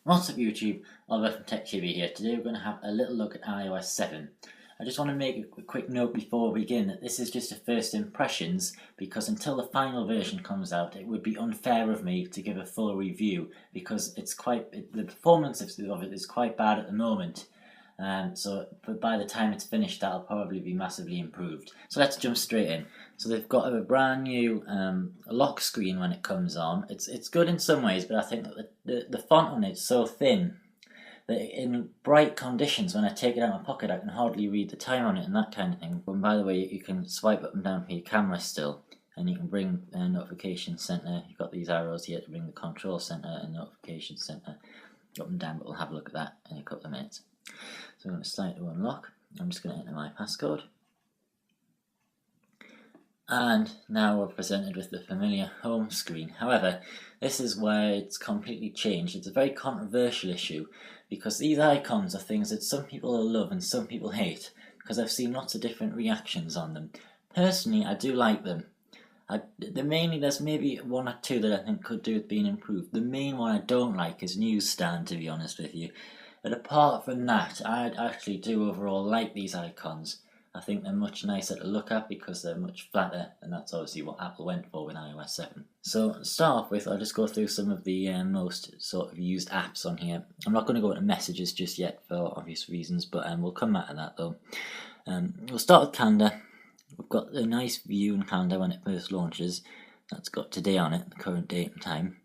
What's up YouTube, Oliver from TechTV here. Today we're going to have a little look at iOS 7. I just want to make a quick note before we begin that this is just a first impressions because until the final version comes out it would be unfair of me to give a full review because the performance of it is quite bad at the moment. But by the time it's finished that'll probably be massively improved. So let's jump straight in. So they've got a brand new lock screen when it comes on. It's good in some ways, but I think that the font on it's so thin that in bright conditions when I take it out of my pocket I can hardly read the time on it and that kind of thing. And by the way, you can swipe up and down for your camera still, and you can bring a notification center. You've got these arrows here to bring the control center and notification center up and down, but we'll have a look at that in a couple of minutes. So I'm going to start to unlock. I'm just going to enter my passcode. And now we're presented with the familiar home screen. However, this is where it's completely changed. It's a very controversial issue because these icons are things that some people love and some people hate, because I've seen lots of different reactions on them. Personally, I do like them. There's maybe one or two that I think could do with being improved. The main one I don't like is newsstand, to be honest with you. But apart from that, I actually do overall like these icons. I think they're much nicer to look at because they're much flatter, and that's obviously what Apple went for with iOS 7. So to start off with, I'll just go through some of the most sort of used apps on here. I'm not going to go into messages just yet for obvious reasons, but we'll come back to that though. We'll start with calendar. We've got a nice view in calendar when it first launches. That's got today on it, the current date and time.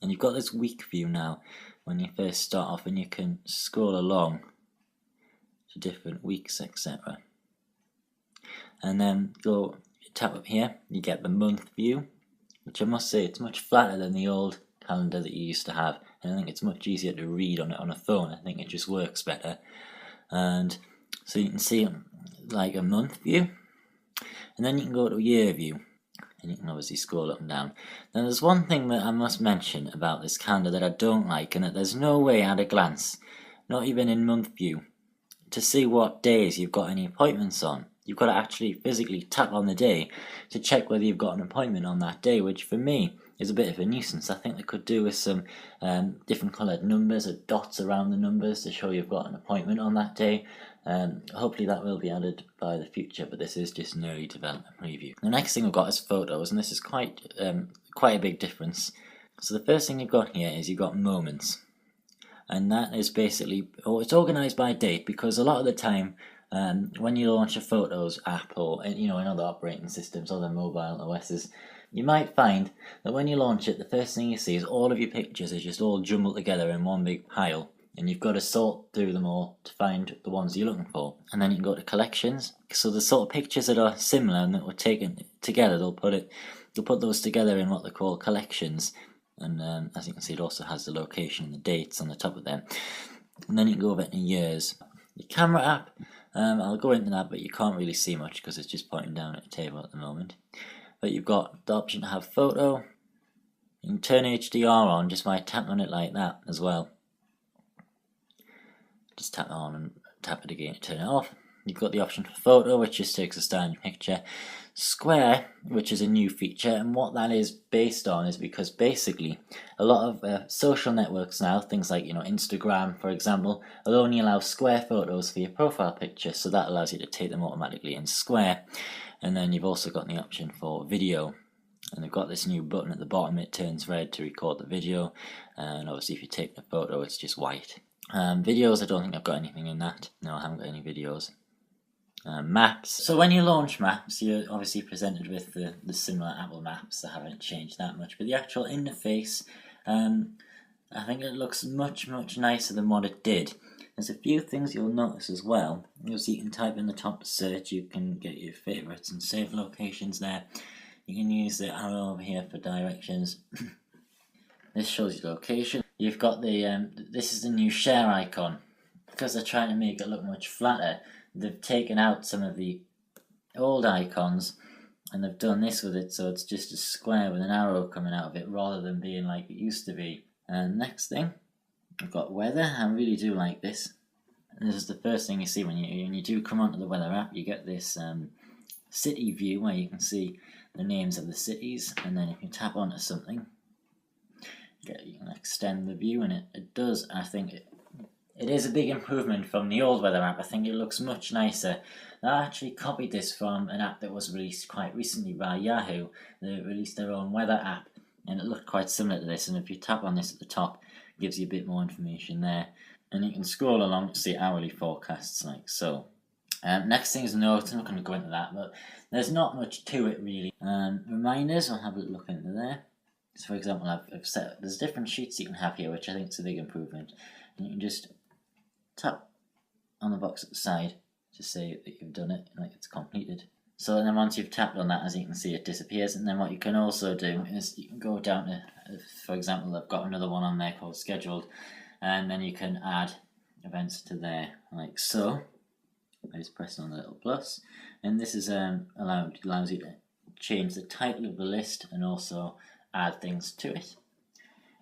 And you've got this week view now when you first start off, and you can scroll along to different weeks, etc. And then tap up here, you get the month view, which I must say it's much flatter than the old calendar that you used to have, and I think it's much easier to read on a phone. I think it just works better. And so you can see like a month view, and then you can go to year view, and you can obviously scroll up and down. Now there's one thing that I must mention about this calendar that I don't like, and that there's no way at a glance, not even in month view, to see what days you've got any appointments on. You've got to actually physically tap on the day to check whether you've got an appointment on that day, which for me is a bit of a nuisance. I think they could do with some different coloured numbers or dots around the numbers to show you've got an appointment on that day. Hopefully that will be added by the future, but this is just an early development preview. The next thing we've got is photos, and this is quite a big difference. So the first thing you've got here is you've got moments, and that is basically, it's organised by date, because a lot of the time when you launch a Photos app or in other operating systems, other mobile OSs, you might find that when you launch it, the first thing you see is all of your pictures are just all jumbled together in one big pile, and you've got to sort through them all to find the ones you're looking for. And then you can go to collections. So the sort of pictures that are similar and that were taken together, they'll put those together in what they call collections. And as you can see, it also has the location and the dates on the top of them. And then you can go over to years. Your camera app, I'll go into that, but you can't really see much because it's just pointing down at a table at the moment. But you've got the option to have photo. You can turn HDR on just by tapping on it like that as well. Just tap it on and tap it again to turn it off. You've got the option for photo, which just takes a standard picture. Square, which is a new feature, and what that is based on is because basically a lot of social networks now, things like Instagram for example, will only allow square photos for your profile picture, so that allows you to take them automatically in square. And then you've also got the option for video, and they've got this new button at the bottom. It turns red to record the video, and obviously if you take the photo it's just white. Videos, I don't think I've got anything in that. No, I haven't got any videos. Maps. So when you launch Maps, you're obviously presented with the similar Apple Maps that haven't changed that much, but the actual interface, I think it looks much nicer than what it did. There's a few things you'll notice as well. You can type in the top search, you can get your favourites and save locations there. You can use the arrow over here for directions. This shows your location. You've got this is the new share icon. Because they're trying to make it look much flatter, they've taken out some of the old icons and they've done this with it, so it's just a square with an arrow coming out of it rather than being like it used to be. And next thing, I've got weather. I really do like this. And this is the first thing you see when you do come onto the weather app. You get this city view where you can see the names of the cities, and then if you tap onto something, You can extend the view, and it does. I think it is a big improvement from the old weather app. I think it looks much nicer. I actually copied this from an app that was released quite recently by Yahoo. They released their own weather app, and it looked quite similar to this. And if you tap on this at the top, it gives you a bit more information there. And you can scroll along to see hourly forecasts like so. Next thing is notes. I'm not going to go into that, but there's not much to it really. Reminders, I'll have a look into there. So for example, I've set, there's different sheets you can have here, which I think is a big improvement. And you can just tap on the box at the side to say that you've done it, like it's completed. So then once you've tapped on that, as you can see, it disappears. And then what you can also do is you can go down to, for example, I've got another one on there called scheduled, and then you can add events to there, like so. I just press on the little plus, and this is allows you to change the title of the list and also add things to it.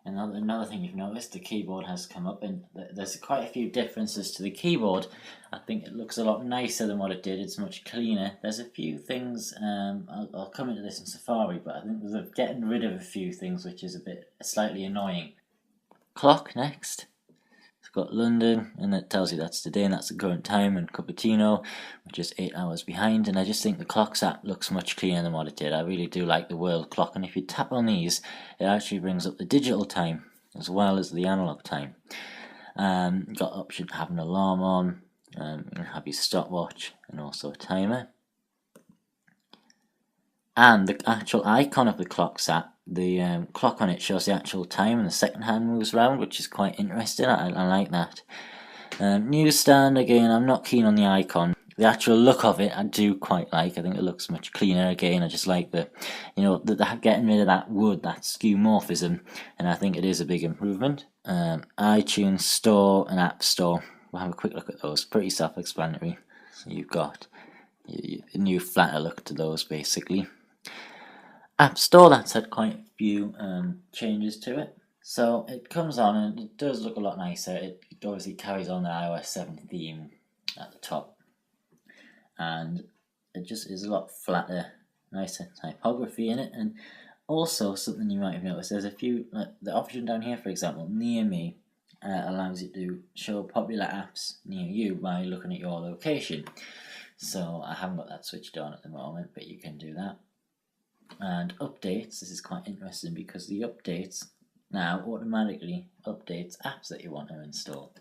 And another thing you've noticed, the keyboard has come up, and there's quite a few differences to the keyboard. I think it looks a lot nicer than what it did. It's much cleaner. There's a few things, I'll come into this in Safari, but I think they're getting rid of a few things which is a bit slightly annoying. Clock next. It's got London, and it tells you that's today, and that's the current time, and Cupertino, which is 8 hours behind. And I just think the Clocks app looks much cleaner than what it did. I really do like the world clock, and if you tap on these, it actually brings up the digital time as well as the analog time. You've got the option to have an alarm on, you can have your stopwatch, and also a timer. And the actual icon of the Clocks app, the clock on it shows the actual time, and the second hand moves around, which is quite interesting. I like that. Newsstand, again, I'm not keen on the icon. The actual look of it, I do quite like. I think it looks much cleaner again. I just like the getting rid of that wood, that skeuomorphism, and I think it is a big improvement. iTunes Store and App Store. We'll have a quick look at those. Pretty self-explanatory. So you've got a new flatter look to those, basically. App Store, that's had quite a few changes to it. So it comes on and it does look a lot nicer. It obviously carries on the iOS 7 theme at the top. And it just is a lot flatter, nicer typography in it. And also something you might have noticed, there's a few, the option down here, for example, near me, allows you to show popular apps near you by looking at your location. So I haven't got that switched on at the moment, but you can do that. And updates, this is quite interesting because the updates now automatically updates apps that you want to install.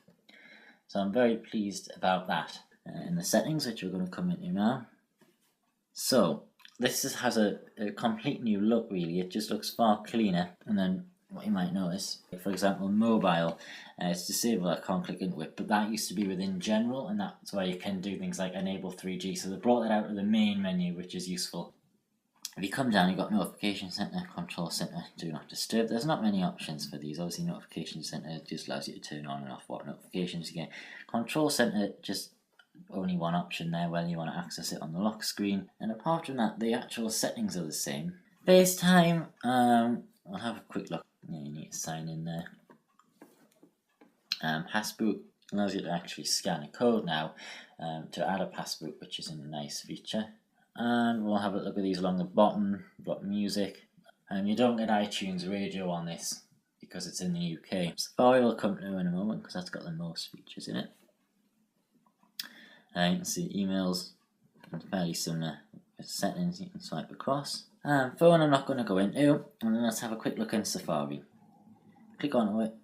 So I'm very pleased about that. In the settings, which we're going to come into now. So this has a complete new look really. It just looks far cleaner. And then what you might notice, for example, mobile, it's disabled. I can't click into it, but that used to be within general, and that's where you can do things like enable 3G. So they brought that out of the main menu, which is useful. If you come down, you've got Notification Center, Control Center, Do Not Disturb. There's not many options for these. Obviously, Notification Center just allows you to turn on and off what notifications you get. Control Center, just only one option there, whether you want to access it on the lock screen. And apart from that, the actual settings are the same. FaceTime, I'll have a quick look. Yeah, you need to sign in there. Passbook allows you to actually scan a code now to add a passbook, which is a nice feature. And we'll have a look at these along the bottom. We've got music, and you don't get iTunes radio on this because it's in the UK. Safari will come to in a moment because that's got the most features in it. You can see emails, fairly similar settings you can swipe across. Phone I'm not going to go into, and then let's have a quick look in Safari. Click onto it,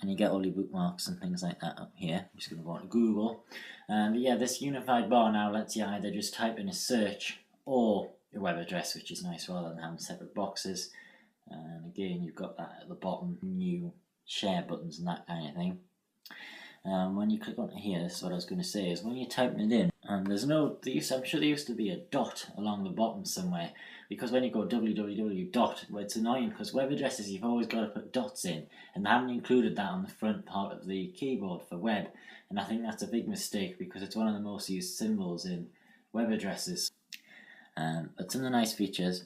and you get all your bookmarks and things like that up here. I'm just going to go on to Google. But yeah, this unified bar now lets you either just type in a search or your web address, which is nice rather than having separate boxes. And again, you've got that at the bottom, new share buttons and that kind of thing. When you click onto here, this is what I was going to say, is when you type it in, and there's no, I'm sure there used to be a dot along the bottom somewhere, because when you go www dot, well, it's annoying because web addresses you've always got to put dots in, and they haven't included that on the front part of the keyboard for web, and I think that's a big mistake because it's one of the most used symbols in web addresses. But some of the nice features,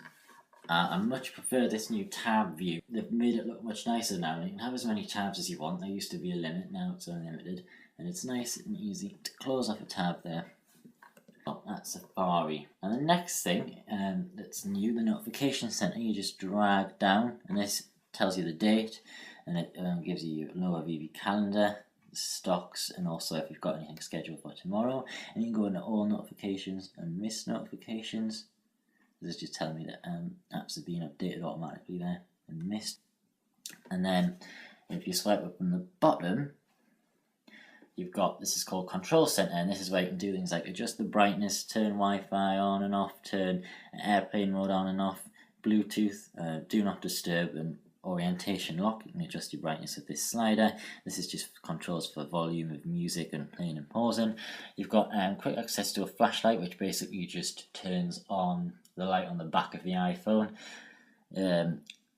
I much prefer this new tab view. They've made it look much nicer now. You can have as many tabs as you want. There used to be a limit, now it's unlimited. And it's nice and easy to close off a tab there. Oh, that's Safari. And the next thing that's new, the Notification Center, you just drag down and this tells you the date, and it gives you lower VB calendar, stocks, and also if you've got anything scheduled for tomorrow. And you can go into all notifications and miss notifications. This is just telling me that apps are being updated automatically there and missed. And then if you swipe up from the bottom, you've got, this is called Control Center, and this is where you can do things like adjust the brightness, turn Wi-Fi on and off, turn airplane mode on and off, Bluetooth, do not disturb, and orientation lock. You can adjust your brightness with this slider. This is just controls for volume of music and playing and pausing. You've got quick access to a flashlight, which basically just turns on the light on the back of the iPhone.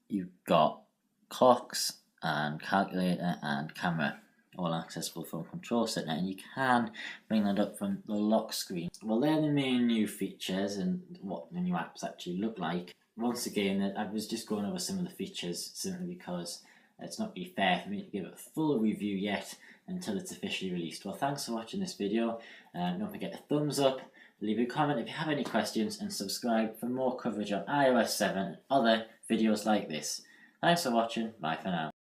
You've got clocks and calculator and camera, all accessible from Control Center, and you can bring that up from the lock screen. Well, they're the main new features and what the new apps actually look like. Once again, I was just going over some of the features simply because it's not really fair for me to give it a full review yet until it's officially released. Well, thanks for watching this video. Don't forget to thumbs up, leave a comment if you have any questions, and subscribe for more coverage on iOS 7 and other videos like this. Thanks for watching. Bye for now.